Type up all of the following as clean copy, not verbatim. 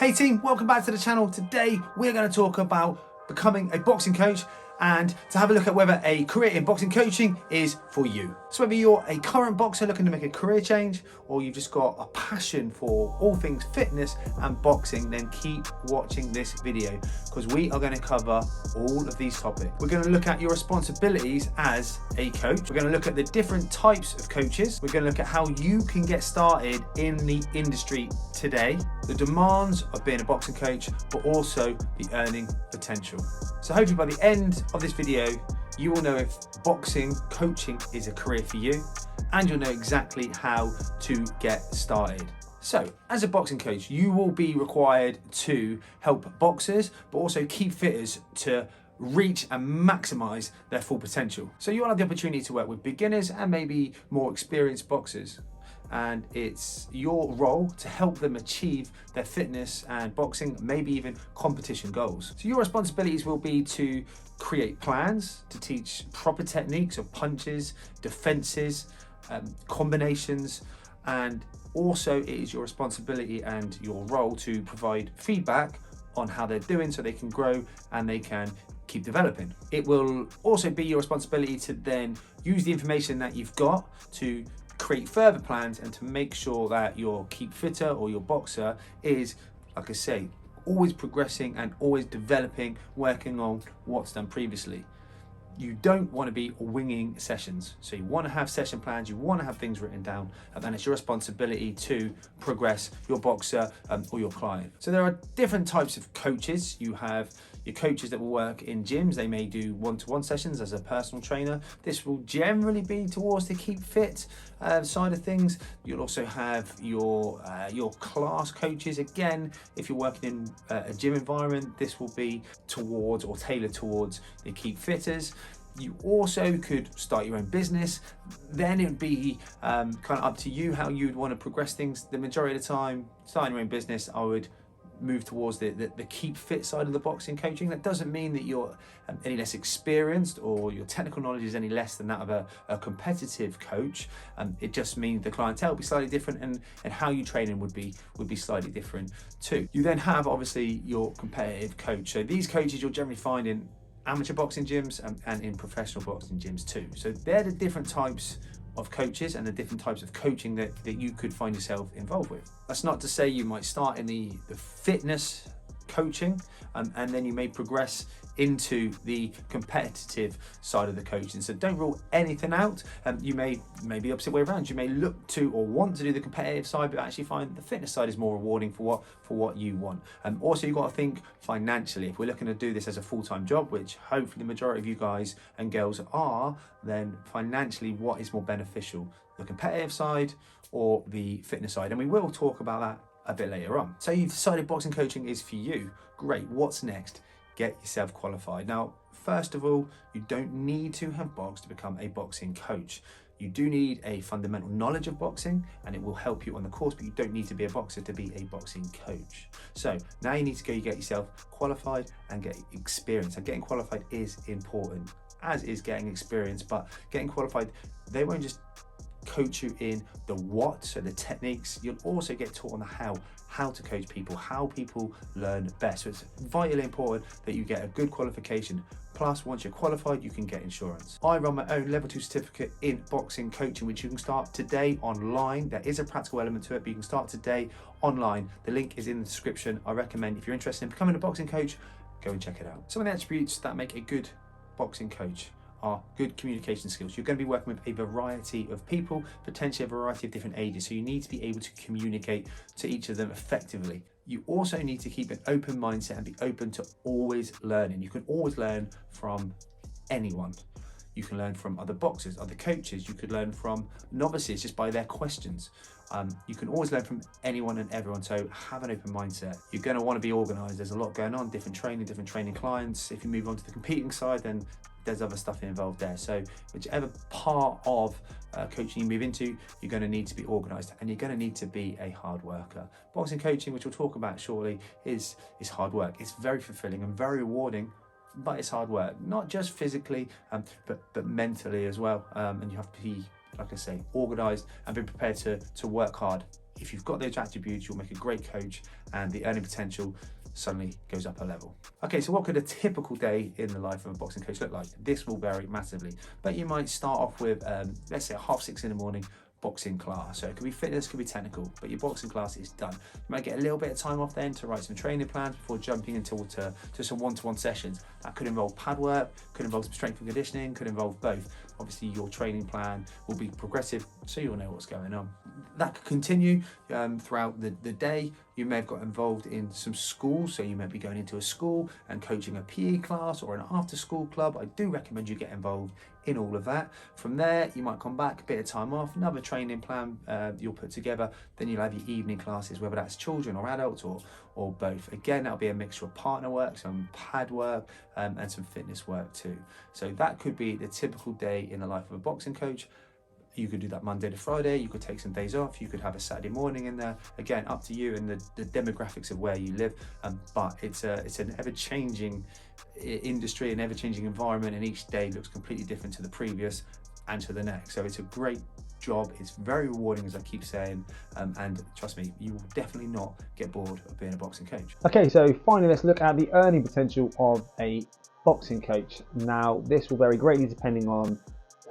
Hey team, welcome back to the channel. Today we're going to talk about becoming a boxing coach and to have a look at whether a career in boxing coaching is for you. So whether you're a current boxer looking to make a career change or you've just got a passion for all things fitness and boxing, then keep watching this video because we are going to cover all of these topics. We're going to look at your responsibilities as a coach. We're going to look at the different types of coaches. We're going to look at how you can get started in the industry today, the demands of being a boxing coach, but also the earning potential. So hopefully by the end of this video, you will know if boxing coaching is a career for you, and you'll know exactly how to get started. So as a boxing coach, you will be required to help boxers, but also keep fitters to reach and maximize their full potential. So you'll have the opportunity to work with beginners and maybe more experienced boxers. And it's your role to help them achieve their fitness and boxing, maybe even competition goals. So your responsibilities will be to create plans, to teach proper techniques of punches, defenses, combinations, and also it is your responsibility and your role to provide feedback on how they're doing so they can grow and they can keep developing. It will also be your responsibility to then use the information that you've got to create further plans and to make sure that your keep fitter or your boxer is, like I say, always progressing and always developing, working on what's done previously. You don't want to be winging sessions. So you want to have session plans, you want to have things written down, and then it's your responsibility to progress your boxer or your client. So there are different types of coaches. You have your coaches that will work in gyms. They may do one-to-one sessions as a personal trainer. This will generally be towards the keep fit side of things. You'll also have your class coaches. Again, if you're working in a gym environment, this will be towards or tailored towards the keep fitters. You also could start your own business. Then it would be kind of up to you how you'd want to progress things. The majority of the time, starting your own business, I would move towards the keep fit side of the boxing coaching. That doesn't mean that you're any less experienced or your technical knowledge is any less than that of a competitive coach. It just means the clientele will be slightly different and how you train in would be slightly different too. You then have obviously your competitive coach. So these coaches you'll generally find in amateur boxing gyms and in professional boxing gyms too. So they're the different types of coaches and the different types of coaching that you could find yourself involved with. That's not to say you might start in the fitness coaching and then you may progress into the competitive side of the coaching. So don't rule anything out. You may be the opposite way around. You may look to or want to do the competitive side, but actually find the fitness side is more rewarding for what you want. Also, you've got to think financially. If we're looking to do this as a full-time job, which hopefully the majority of you guys and girls are, then financially, what is more beneficial? The competitive side or the fitness side? And we will talk about that a bit later on. So you've decided boxing coaching is for you. Great, what's next? Get yourself qualified. Now, first of all, you don't need to have boxed to become a boxing coach. You do need a fundamental knowledge of boxing and it will help you on the course, but you don't need to be a boxer to be a boxing coach. So now you need to go get yourself qualified and get experience. And getting qualified is important, as is getting experience, but getting qualified, they won't just coach you in the what, so the techniques. You'll also get taught on the how to coach people, how people learn best. So it's vitally important that you get a good qualification. Plus, once you're qualified, you can get insurance. I run my own level 2 certificate in boxing coaching, which you can start today online. There is a practical element to it, but you can start today online. The link is in the description. I recommend if you're interested in becoming a boxing coach, go and check it out. Some of the attributes that make a good boxing coach are good communication skills. You're going to be working with a variety of people, potentially a variety of different ages, so you need to be able to communicate to each of them effectively. You also need to keep an open mindset and be open to always learning. You can always learn from anyone. You can learn from other boxers, other coaches. You could learn from novices just by their questions. You can always learn from anyone and everyone, so have an open mindset. You're going to want to be organised. There's a lot going on, different training clients. If you move on to the competing side, then there's other stuff involved there. So whichever part of coaching you move into, you're going to need to be organised and you're going to need to be a hard worker. Boxing coaching, which we'll talk about shortly, is hard work. It's very fulfilling and very rewarding, but it's hard work, not just physically, but mentally as well. And you have to be, like I say, organised and be prepared to work hard if you've got those attributes, you'll make a great coach, and the earning potential suddenly goes up a level. Okay, so what could a typical day in the life of a boxing coach look like? This will vary massively, but you might start off with, let's say, 6:30 in the morning boxing class. So it could be fitness, could be technical, but your boxing class is done. You might get a little bit of time off then to write some training plans before jumping into some one-to-one sessions. That could involve pad work, could involve some strength and conditioning, could involve both. Obviously your training plan will be progressive, so you'll know what's going on. That could continue throughout the day. You may have got involved in some schools, so you may be going into a school and coaching a PE class or an after-school club. I do recommend you get involved in all of that. From there, you might come back, a bit of time off, another training plan you'll put together. Then you'll have your evening classes, whether that's children or adults or both. Again, that'll be a mixture of partner work, some pad work, and some fitness work too. So that could be the typical day in the life of a boxing coach. You could do that Monday to Friday, you could take some days off, you could have a Saturday morning in there. Again, up to you and the demographics of where you live, but it's an ever-changing industry, an ever-changing environment, and each day looks completely different to the previous and to the next. So it's a great job, it's very rewarding, as I keep saying, and trust me, you will definitely not get bored of being a boxing coach. Okay, so finally let's look at the earning potential of a boxing coach. Now, this will vary greatly depending on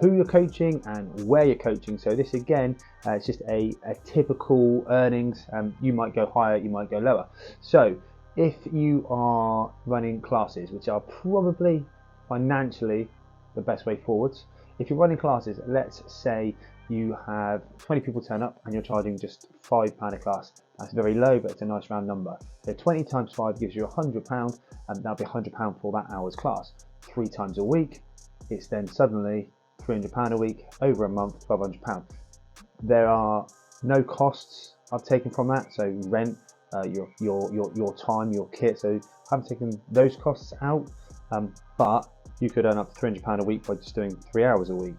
who you're coaching and where you're coaching. So this again, it's just a typical earnings. You might go higher, you might go lower. So if you are running classes, which are probably financially the best way forwards, if you're running classes, let's say you have 20 people turn up and you're charging just £5 a class. That's very low, but it's a nice round number. So 20 times 5 gives you £100, and that'll be £100 for that hour's class. 3 times a week, it's then suddenly £300 a week, over a month, £1,200. There are no costs I've taken from that, so rent, your time, your kit, so I haven't taken those costs out, but you could earn up to £300 a week by just doing 3 hours a week.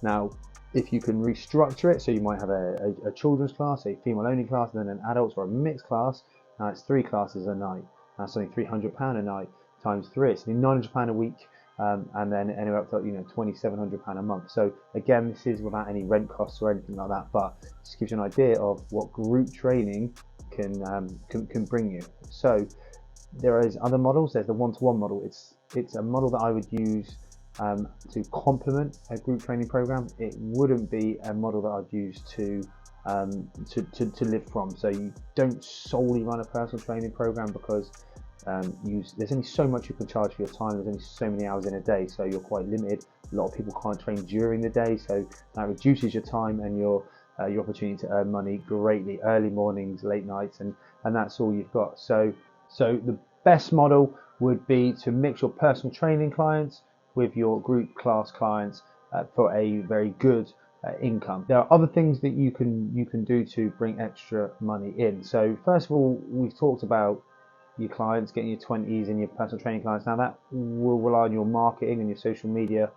Now, if you can restructure it, so you might have a children's class, a female only class, and then an adults or a mixed class. Now it's 3 classes a night. That's only £300 a night times 3. It's only £900 a week. And then anywhere up to £2,700 a month. So again, this is without any rent costs or anything like that, but it just gives you an idea of what group training can bring you. So there is other models. There's the one-to-one model. It's a model that I would use to complement a group training program. It wouldn't be a model that I'd use to live from. So you don't solely run a personal training program because there's only so much you can charge for your time. There's only so many hours in a day, so you're quite limited. A lot of people can't train during the day, so that reduces your time and your opportunity to earn money greatly. Early mornings, late nights, and that's all you've got. So the best model would be to mix your personal training clients with your group class clients for a very good income. There are other things that you can do to bring extra money in. So first of all, we've talked about your clients, getting your 20s and your personal training clients. Now that will rely on your marketing and your social media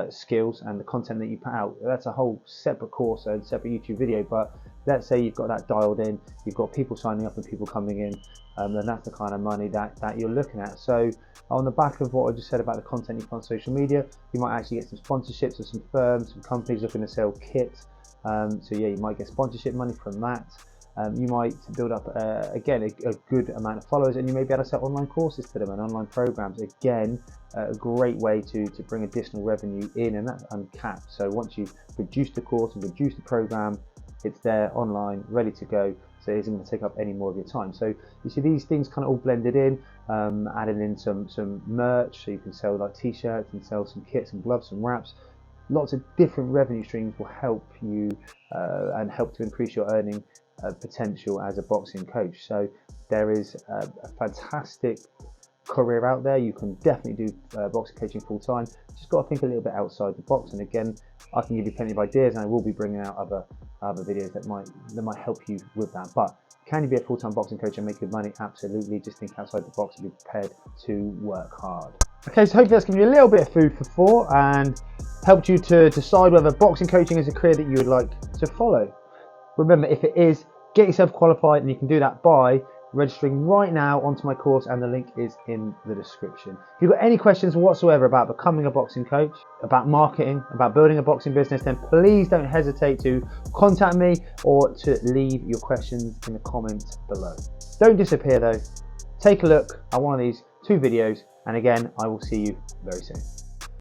skills and the content that you put out. That's a whole separate course and separate YouTube video, but let's say you've got that dialed in, you've got people signing up and people coming in, then that's the kind of money that you're looking at. So on the back of what I just said about the content you put on social media, you might actually get some sponsorships of some firms, some companies looking to sell kits. So yeah, you might get sponsorship money from that. You might build up, again, a good amount of followers, and you may be able to sell online courses to them and online programs. Again, a great way to bring additional revenue in, and that's uncapped. So once you've produced the course and produced the program, it's there online, ready to go. So it isn't going to take up any more of your time. So you see these things kind of all blended in, adding in some merch, so you can sell like t-shirts and sell some kits and gloves and wraps. Lots of different revenue streams will help you and help to increase your earning potential as a boxing coach. So there is a fantastic career out there. You can definitely do boxing coaching full time. Just got to think a little bit outside the box. And again, I can give you plenty of ideas, and I will be bringing out other videos that might help you with that. But can you be a full-time boxing coach and make good money? Absolutely. Just think outside the box and be prepared to work hard. Okay, so hopefully that's given you a little bit of food for thought and helped you to decide whether boxing coaching is a career that you would like to follow. Remember, if it is, get yourself qualified, and you can do that by registering right now onto my course, and the link is in the description. If you've got any questions whatsoever about becoming a boxing coach, about marketing, about building a boxing business, then please don't hesitate to contact me or to leave your questions in the comments below. Don't disappear though. Take a look at one of these 2 videos, and again, I will see you very soon.